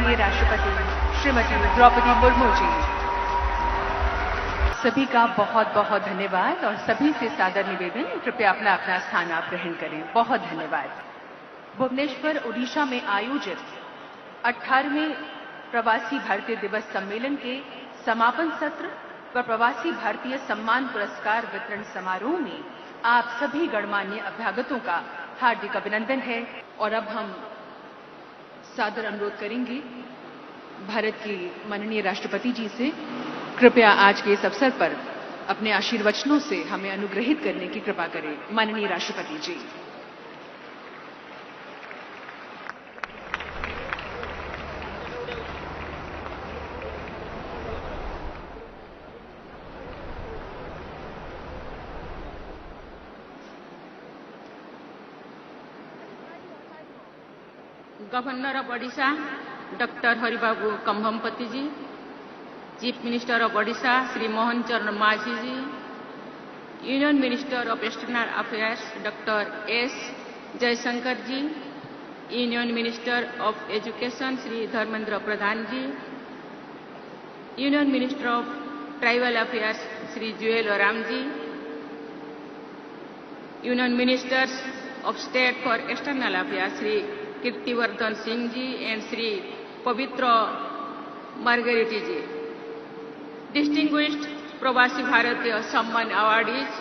माननीय राष्ट्रपति श्रीमती द्रौपदी मुर्मू जी। सभी का बहुत बहुत धन्यवाद और सभी से सादर निवेदन, कृपया अपना अपना स्थान आप ग्रहण करें। बहुत धन्यवाद। भुवनेश्वर, उड़ीसा में आयोजित 18वें प्रवासी भारतीय दिवस सम्मेलन के समापन सत्र व प्रवासी भारतीय सम्मान पुरस्कार वितरण समारोह में आप सभी गणमान्य अभ्यागतों का हार्दिक अभिनंदन है। और अब हम सादर अनुरोध करेंगे भारत की माननीय राष्ट्रपति जी से, कृपया आज के इस अवसर पर अपने आशीर्वचनों से हमें अनुग्रहित करने की कृपा करें। माननीय राष्ट्रपति ji. Governor of Odisha doctor Haribabu Kambhampati ji, chief minister of Odisha Shri Mohan Charan Majhi ji, union minister of external affairs doctor S Jaishankar ji, union minister of education Shri Dharmendra Pradhan ji, union minister of tribal affairs Shri Jual Oram ji, union ministers of state for external affairs Shri Kirtivardhan Singh ji and Sri Pavitra Margariti ji, distinguished Pravasi Bharatiya Samman awardees,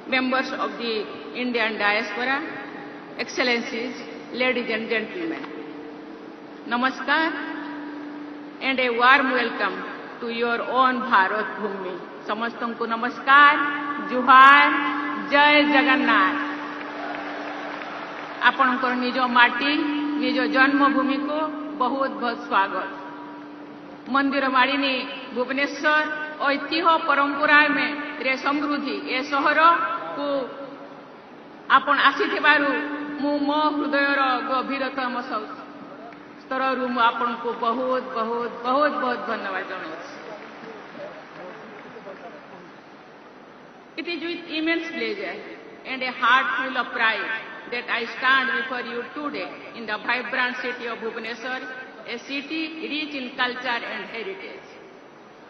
members of the Indian diaspora, excellencies, ladies and gentlemen, namaskar and a warm welcome to your own Bharat Bhumi. समस्तों नमस्कार, जुहार, जय जगन्नाथ। आपणकर निज माटी, निज जन्मभूमि को बहुत बहुत स्वागत। मंदिर मालिनी भुवनेश्वर ऐतिह्य परंपरा में रे समृद्धि ए सहर को आपण आसीथिबारु मो हृदयर गभीरतम स्तर मु आपण को बहुत बहुत बहुत बहुत धन्यवाद जनाउछि। It is with immense pleasure and a heart full of pride that I stand before you today in the vibrant city of Bhubaneswar, a city rich in culture and heritage.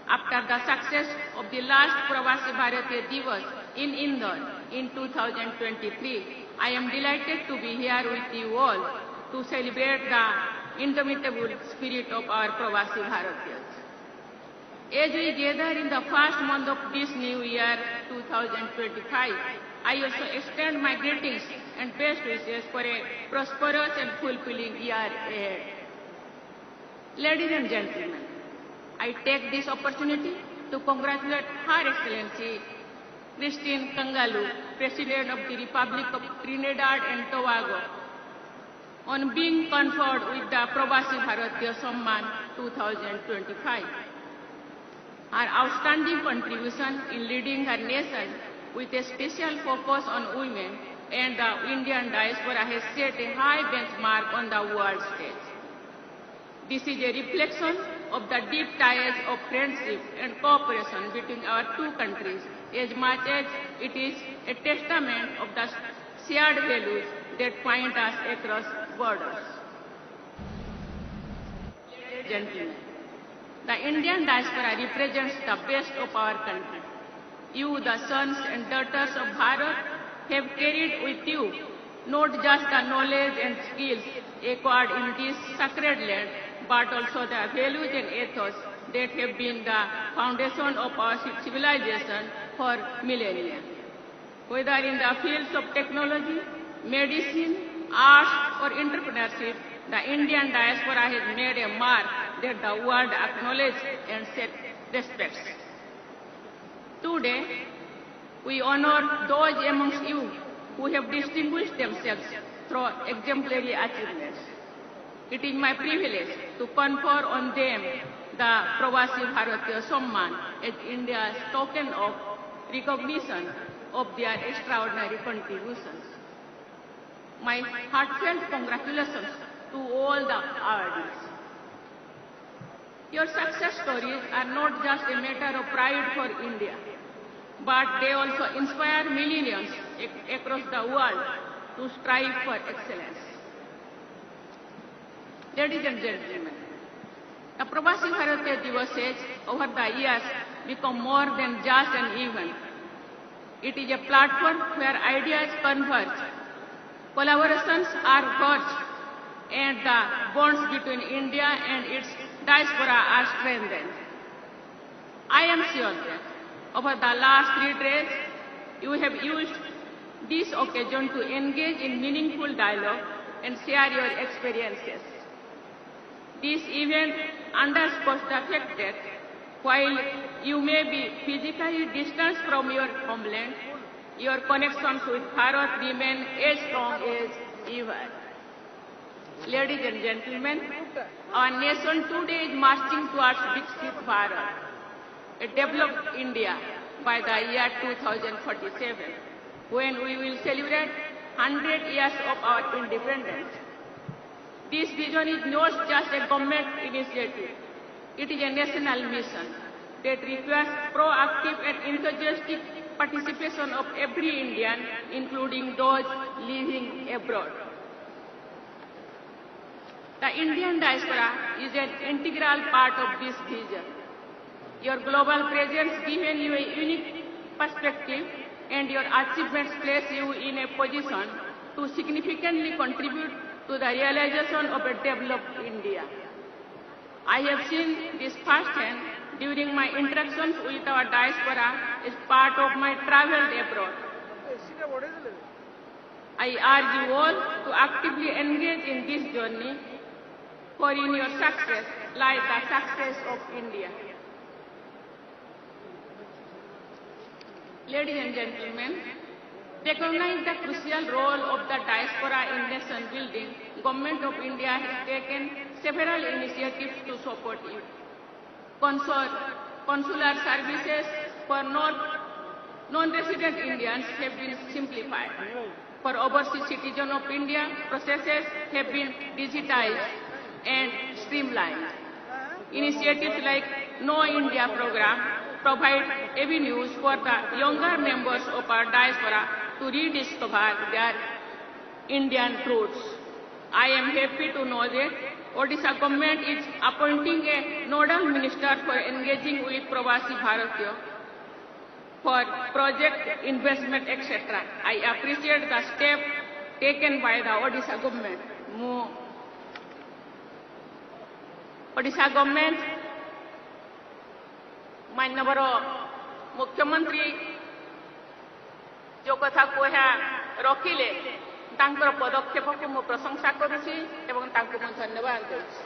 After the success of the last Pravasi Bharatiya Divas in Indore in 2023, I am delighted to be here with you all to celebrate the indomitable spirit of our Pravasi Bharatiyas. As we gather in the first month of this new year 2025, I also extend my greetings and best wishes for a prosperous and fulfilling year ahead. Ladies and gentlemen, I take this opportunity to congratulate Her Excellency Christine Kangalu, President of the Republic of Trinidad and Tobago, on being conferred with the Pravasi Bharatiya Samman 2025. Her outstanding contribution in leading her nation with a special focus on women and the Indian diaspora has set a high benchmark on the world stage. This is a reflection of the deep ties of friendship and cooperation between our two countries, as much as it is a testament of the shared values that bind us across borders. Ladies and gentlemen, the Indian diaspora represents the best of our country. You, the sons and daughters of Bharat, have carried with you not just the knowledge and skills acquired in this sacred land, but also the values and ethos that have been the foundation of our civilization for millennia. Whether in the fields of technology, medicine, arts, or entrepreneurship, the Indian diaspora has made a mark that the world acknowledges and respects. Today, we honor those amongst you who have distinguished themselves through exemplary achievements. It is my privilege to confer on them the Pravasi Bharatiya Samman as India's token of recognition of their extraordinary contributions. My heartfelt congratulations to all the awardees. Your success stories are not just a matter of pride for India, but they also inspire millions across the world to strive for excellence. Ladies and gentlemen, The Pravasi Bharatiya Divases over the years become more than just an event. It is a platform where ideas converge, collaborations are forged, and the bonds between India and its diaspora are strengthened. I am sure that over the last 3 days, you have used this occasion to engage in meaningful dialogue and share your experiences. This event underscores the fact that while you may be physically distant from your homeland, your connections with Bharat remain as strong as ever. Ladies and gentlemen, our nation today is marching towards Viksit Bharat, a developed India by the year 2047, when we will celebrate 100 years of our independence. This vision is not just a government initiative. It is a national mission that requires proactive and enthusiastic participation of every Indian, including those living abroad. The Indian diaspora is an integral part of this vision. Your global presence gives you a unique perspective, and your achievements place you in a position to significantly contribute to the realization of a developed India. I have seen this firsthand during my interactions with our diaspora as part of my travels abroad. I urge you all to actively engage in this journey, for in your success lies the success of India. Ladies and gentlemen, recognize the crucial role of the diaspora in nation building. Government of India has taken several initiatives to support you. Consular services for non-resident Indians have been simplified. For overseas citizens of India, processes have been digitized and streamlined. Initiatives like No India program provide avenues for the younger members of our diaspora to rediscover their Indian roots. I am happy to know that Odisha government is appointing a nodal minister for engaging with Pravasi Bharatiya for project investment, etc. I appreciate the step taken by the Odisha government. Odisha government, माननीय मुख्यमंत्री जो कथा कहा रखिले तांकर पदक्षेप को मु प्रशंसा करुछि एवं तांको मु धन्यवाद देछि.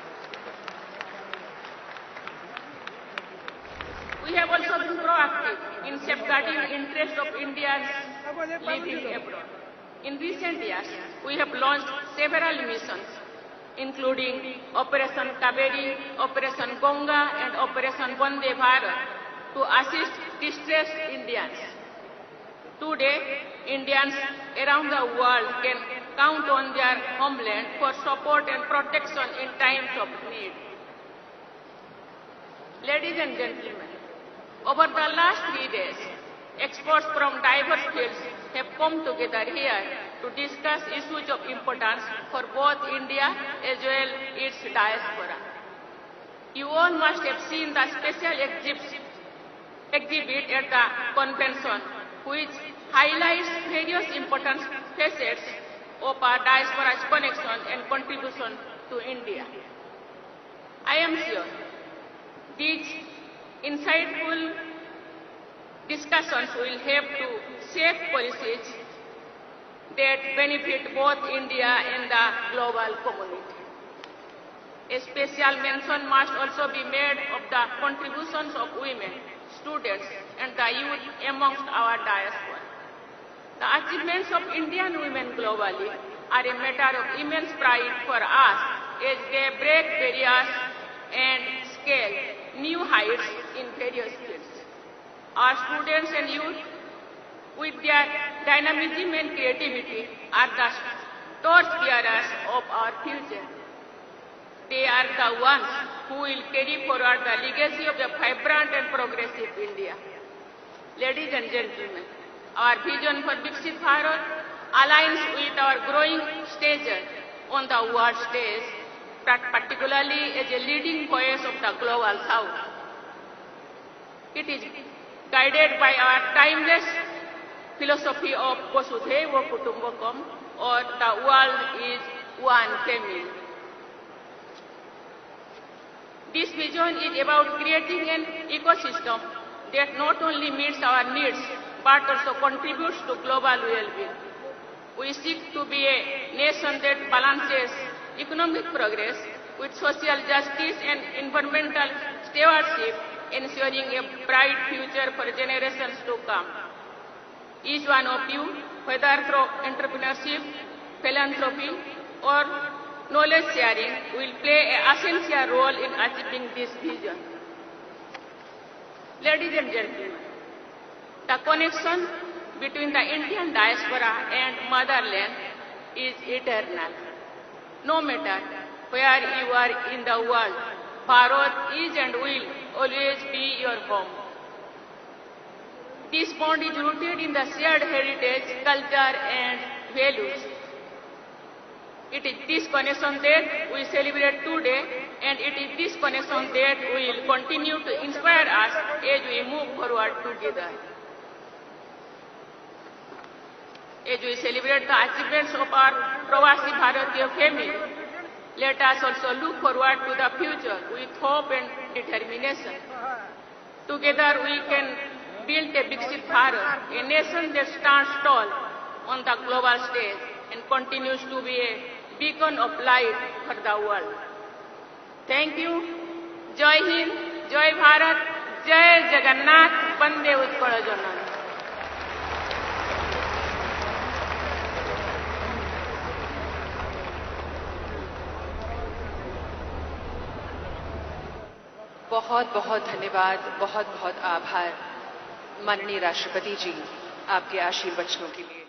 We have also been proactive in safeguarding the interests of Indians living abroad. In recent years, we have launched several missions, including Operation Kaveri, Operation Ganga, and Operation Vande Bharat, to assist distressed Indians. Today, Indians around the world can count on their homeland for support and protection in times of need. Ladies and gentlemen, over the last 3 days, experts from diverse fields have come together here to discuss issues of importance for both India as well as its diaspora. You all must have seen the special exhibit at the convention, which highlights various important facets of our diaspora's connection and contribution to India. I am sure these insightful discussions will help to shape policies that benefit both India and the global community. A special mention must also be made of the contributions of women, students, and the youth amongst our diaspora. The achievements of Indian women globally are a matter of immense pride for us as they break barriers and scale new heights in various fields. Our students and youth, with their dynamism and creativity, are the torchbearers of our future. They are the ones who will carry forward the legacy of a vibrant and progressive India. Ladies and gentlemen, our vision for Viksit Bharat aligns with our growing stature on the world stage particularly as a leading voice of the Global South. It is guided by our timeless philosophy of Vasudhaiva Kutumbakam, or the world is one family. This vision is about creating an ecosystem that not only meets our needs but also contributes to global well-being. We seek to be a nation that balances economic progress with social justice and environmental stewardship, ensuring a bright future for generations to come. Each one of you, whether through entrepreneurship, philanthropy, or knowledge sharing, will play an essential role in achieving this vision. Ladies and gentlemen, the connection between the Indian diaspora and motherland is eternal. No matter where you are in the world, Bharat is and will always be your home. This bond is rooted in the shared heritage, culture, and values. It is this connection that we celebrate today, and it is this connection that will continue to inspire us as we move forward together. As we celebrate the achievements of our Pravasi Bharatiya family, let us also look forward to the future with hope and determination. Together we can build a Viksit Bharat, a nation that stands tall on the global stage and continues to be a beacon of light for the world. Thank you. Jai Hind, Jai Bharat, Jai Jagannath, Bande Utkala Janani. बहुत बहुत धन्यवाद, बहुत बहुत आभार माननीय राष्ट्रपति जी आपके आशीर्वचनों के लिए।